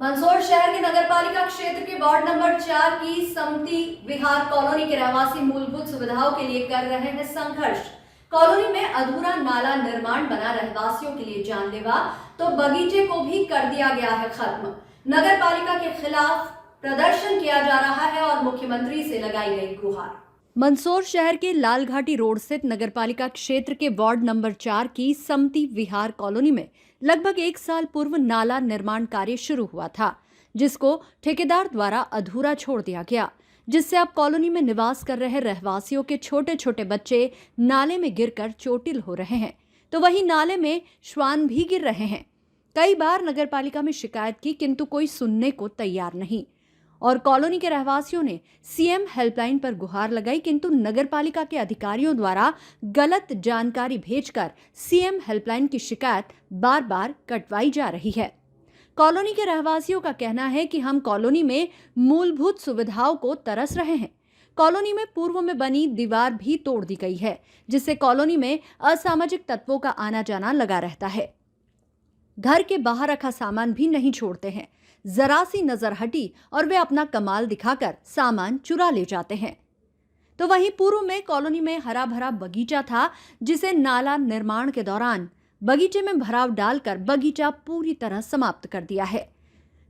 मंदसौर शहर के नगरपालिका क्षेत्र के वार्ड नंबर 4 की समती विहार कॉलोनी के रहवासी मूलभूत सुविधाओं के लिए कर रहे हैं संघर्ष। कॉलोनी में अधूरा नाला निर्माण बना रहवासियों के लिए जानलेवा, तो बगीचे को भी कर दिया गया है खत्म। नगरपालिका के खिलाफ प्रदर्शन किया जा रहा है और मुख्यमंत्री से लगाई गई गुहार। मंदसौर शहर के लालघाटी रोड स्थित नगरपालिका क्षेत्र के वार्ड नंबर 4 की समती विहार कॉलोनी में लगभग 1 साल पूर्व नाला निर्माण कार्य शुरू हुआ था, जिसको ठेकेदार द्वारा अधूरा छोड़ दिया गया, जिससे अब कॉलोनी में निवास कर रहे रहवासियों के छोटे छोटे बच्चे नाले में गिरकर चोटिल हो रहे हैं, तो वहीं नाले में श्वान भी गिर रहे हैं। कई बार नगरपालिका में शिकायत की, किंतु कोई सुनने को तैयार नहीं और कॉलोनी के रहवासियों ने सीएम हेल्पलाइन पर गुहार लगाई, किंतु नगरपालिका के अधिकारियों द्वारा गलत जानकारी भेजकर सीएम हेल्पलाइन की शिकायत बार बार कटवाई जा रही है। कॉलोनी के रहवासियों का कहना है कि हम कॉलोनी में मूलभूत सुविधाओं को तरस रहे हैं। कॉलोनी में पूर्व में बनी दीवार भी तोड़ दी गई है, जिससे कॉलोनी में असामाजिक तत्वों का आना जाना लगा रहता है। घर के बाहर रखा सामान भी नहीं छोड़ते हैं, जरा सी नजर हटी और वे अपना कमाल दिखाकर सामान चुरा ले जाते हैं। तो वहीं पूर्व में कॉलोनी में हरा भरा बगीचा था, जिसे नाला निर्माण के दौरान बगीचे में भराव डालकर बगीचा पूरी तरह समाप्त कर दिया है।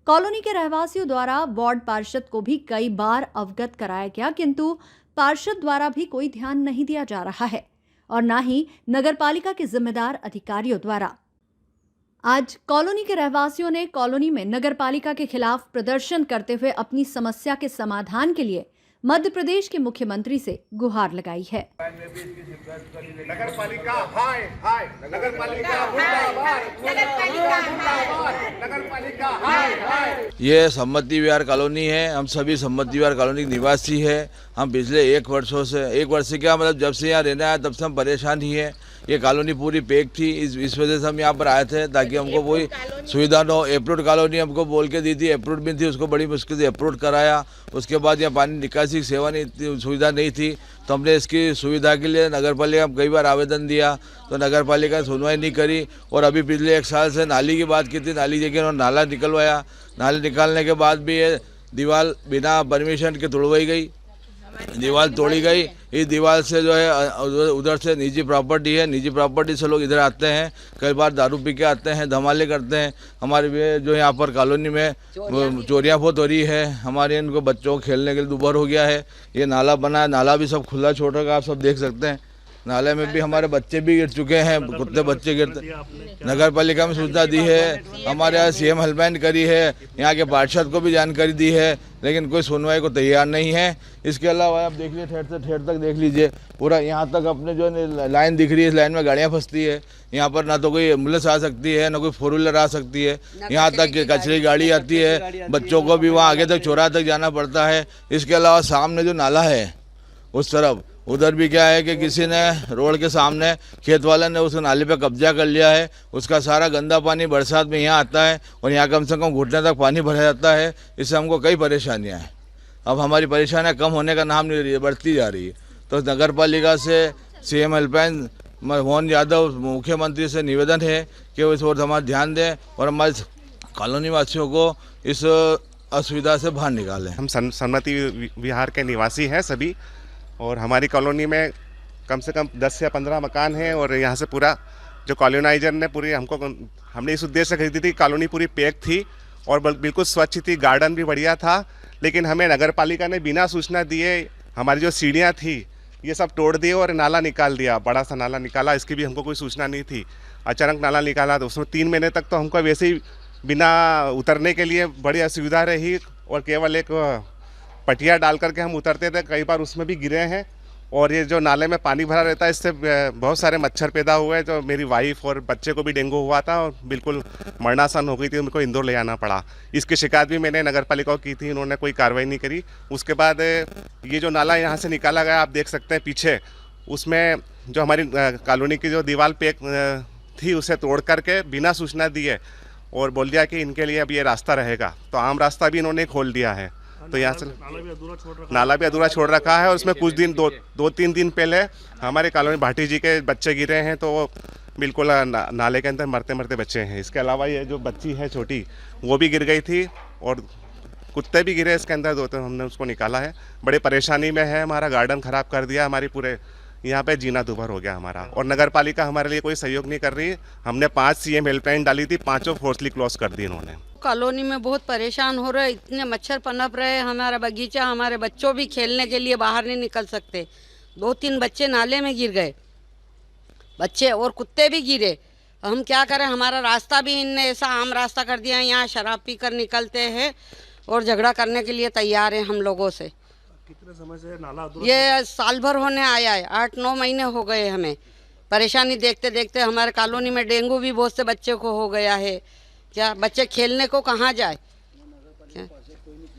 कॉलोनी के रहवासियों द्वारा वार्ड पार्षद को भी कई बार अवगत कराया गया, किंतु पार्षद द्वारा भी कोई ध्यान नहीं दिया जा रहा है और न ही नगरपालिका के जिम्मेदार अधिकारियों द्वारा। आज कॉलोनी के रहवासियों ने कॉलोनी में नगरपालिका के खिलाफ प्रदर्शन करते हुए अपनी समस्या के समाधान के लिए मध्य प्रदेश के मुख्यमंत्री से गुहार लगाई है। नगरपालिका हाय हाय, नगरपालिका मुर्दाबाद, नगरपालिका हाय हाय। ये सम्मति विहार कॉलोनी है। हम सभी सम्मति विहार कॉलोनी के निवासी है। हम पिछले 1 वर्ष से क्या मतलब जब से यहाँ रहना है तब से हम परेशान ही है। ये कॉलोनी पूरी पैक थी, इस वजह से हम यहाँ पर आए थे ताकि हमको कोई सुविधा न हो। अप्रूव्ड कॉलोनी हमको बोल के दी थी, अप्रूव्ड भी थी, उसको बड़ी मुश्किल से अप्रूव कराया। उसके बाद यहाँ पानी निकासी की सेवा नहीं, सुविधा नहीं थी, तो हमने इसकी सुविधा के लिए नगरपालिका में कई बार आवेदन दिया, तो नगरपालिका ने सुनवाई नहीं करी। और अभी पिछले 1 साल से नाली की बात की थी, नाली जगह उन्होंने नाला निकलवाया। नाले निकालने के बाद भी ये दीवार बिना परमिशन के तोड़वाई गई, दीवार तोड़ी गई। इस दीवार से जो है उधर से निजी प्रॉपर्टी है, निजी प्रॉपर्टी से लोग इधर आते हैं, कई बार दारू पी के आते हैं, धमाले करते हैं। हमारे जो यहाँ पर कॉलोनी में चोरियाँ बहुत हो रही है। हमारे इनको बच्चों को खेलने के लिए दोपहर हो गया है। ये नाला बना है, नाला भी सब खुला छोड़ रखा, आप सब देख सकते हैं। नाले में भी हमारे बच्चे भी गिर चुके हैं, कुत्ते बच्चे गिरते। नगरपालिका में सूचना दी है, हमारे यहाँ सीएम हेल्पलाइन करी है, यहाँ के पार्षद को भी जानकारी दी है, लेकिन कोई सुनवाई को तैयार नहीं है। इसके अलावा आप देख लीजिए, ठेठ से ठेठ तक देख लीजिए, पूरा यहाँ तक अपने जो लाइन दिख रही है, इस लाइन में गाड़ियाँ फंसती है। यहाँ पर ना तो कोई एम्बुलेंस आ सकती है, ना कोई 4 व्हीलर आ सकती है। यहाँ तक कचरे की गाड़ी आती है, बच्चों को भी वहाँ आगे तक चौराहे तक जाना पड़ता है। इसके अलावा सामने जो नाला है उस तरफ, उधर भी क्या है कि किसी ने रोड के सामने खेत वाले ने उस नाले पे कब्जा कर लिया है। उसका सारा गंदा पानी बरसात में यहाँ आता है और यहाँ कम से कम घुटने तक पानी भरा जाता है। इससे हमको कई परेशानियाँ हैं। अब हमारी परेशानियाँ कम होने का नाम नहीं ले रही है, बढ़ती जा रही है। तो नगरपालिका से सीएम हेल्पलाइन मोहन यादव मुख्यमंत्री से निवेदन है कि वो इस ओर हमारा ध्यान दें और हमारे कॉलोनी वासियों को इस असुविधा से बाहर निकालें। हम सम्मति विहार के निवासी हैं सभी, और हमारी कॉलोनी में कम से कम 10 या 15 मकान हैं। और यहाँ से पूरा जो कॉलोनाइजर ने हमने इस उद्देश्य से खरीदी थी। कॉलोनी पूरी पैक थी और बिल्कुल स्वच्छ थी, गार्डन भी बढ़िया था, लेकिन हमें नगरपालिका ने बिना सूचना दिए हमारी जो सीढ़ियाँ थी ये सब तोड़ दिए और नाला निकाल दिया। बड़ा सा नाला निकाला, इसकी भी हमको कोई सूचना नहीं थी। अचानक नाला निकाला तो उसमें 3 महीने तक तो हमको वैसे ही बिना उतरने के लिए बड़ी असुविधा रही और केवल एक पटिया डाल करके हम उतरते थे। कई बार उसमें भी गिरे हैं। और ये जो नाले में पानी भरा रहता है, इससे बहुत सारे मच्छर पैदा हुए। तो मेरी वाइफ और बच्चे को भी डेंगू हुआ था और बिल्कुल मरणासन हो गई थी, उनको इंदौर ले आना पड़ा। इसकी शिकायत भी मैंने नगरपालिका को की थी, उन्होंने कोई कार्रवाई नहीं करी। उसके बाद ये जो नाला यहाँ से निकाला गया, आप देख सकते हैं पीछे, उसमें जो हमारी कॉलोनी की जो दीवार पे थी उसे तोड़ करके बिना सूचना दिए और बोल दिया कि इनके लिए अब ये रास्ता रहेगा। तो आम रास्ता भी इन्होंने खोल दिया है। तो यहाँ से नाला भी अधूरा छोड़ रखा है। और उसमें कुछ दिन 2-3 दिन पहले हमारे कॉलोनी भाटी जी के बच्चे गिरे हैं, तो वो बिल्कुल नाले के अंदर मरते मरते बच्चे हैं। इसके अलावा ये जो बच्ची है छोटी, वो भी गिर गई थी। और कुत्ते भी गिरे इसके अंदर, 2 हमने उसको निकाला है। बड़े परेशानी में है, हमारा गार्डन ख़राब कर दिया, हमारी पूरे यहाँ पे जीना दुभर हो गया हमारा। और नगर पालिका हमारे लिए कोई सहयोग नहीं कर रही। हमने 5 CM हेल्पलाइन डाली थी, 5 फोर्सली क्लोज कर दी इन्होंने। कॉलोनी में बहुत परेशान हो रहे, इतने मच्छर पनप रहे। हमारा बगीचा, हमारे बच्चों भी खेलने के लिए बाहर नहीं निकल सकते। 2-3 बच्चे नाले में गिर गए, बच्चे और कुत्ते भी गिरे। हम क्या करें, हमारा रास्ता भी इनने ऐसा आम रास्ता कर दिया है। यहाँ शराब पीकर निकलते हैं और झगड़ा करने के लिए तैयार हैं हम लोगों से। कितने समय से नाला ये साल भर होने आया है, 8-9 महीने हो गए हमें परेशानी देखते देखते। हमारे कॉलोनी में डेंगू भी बहुत से बच्चे को हो गया है। क्या बच्चे खेलने को कहाँ जाए क्या?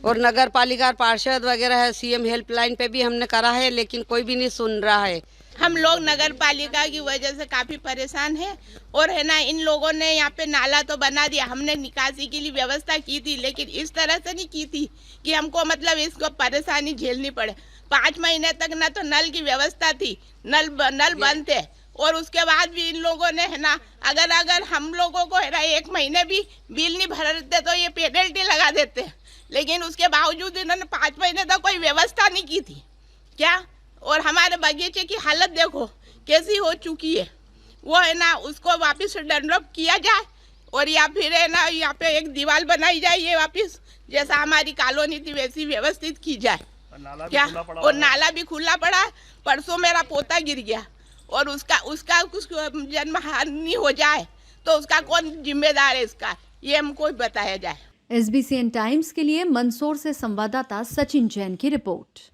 और नगर पालिका पार्षद वगैरह है, CM हेल्पलाइन पे भी हमने करा है, लेकिन कोई भी नहीं सुन रहा है। हम लोग नगर पालिका की वजह से काफ़ी परेशान हैं। और है ना, इन लोगों ने यहाँ पे नाला तो बना दिया, हमने निकासी के लिए व्यवस्था की थी, लेकिन इस तरह से नहीं की थी कि हमको मतलब इसको परेशानी झेलनी पड़े। 5 महीने तक ना तो नल की व्यवस्था थी, नल बंद थे। और उसके बाद भी इन लोगों ने है ना, अगर हम लोगों को है ना 1 महीने भी बिल नहीं भरते तो ये पेनल्टी लगा देते। लेकिन उसके बावजूद इन्होंने 5 महीने तक कोई व्यवस्था नहीं की थी क्या। और हमारे बगीचे की हालत देखो कैसी हो चुकी है। वो है ना, उसको वापस डेवलप किया जाए और या फिर है ना यहाँ पे एक दीवार बनाई जाए, ये वापस जैसा हमारी कॉलोनी थी वैसी व्यवस्थित की जाए क्या। और नाला भी खुला पड़ा है। परसों मेरा पोता गिर गया और उसका कुछ जन्म हानि हो जाए तो उसका कौन जिम्मेदार है इसका, ये हमको बताया जाए। SBCN टाइम्स के लिए मंदसौर से संवाददाता सचिन जैन की रिपोर्ट।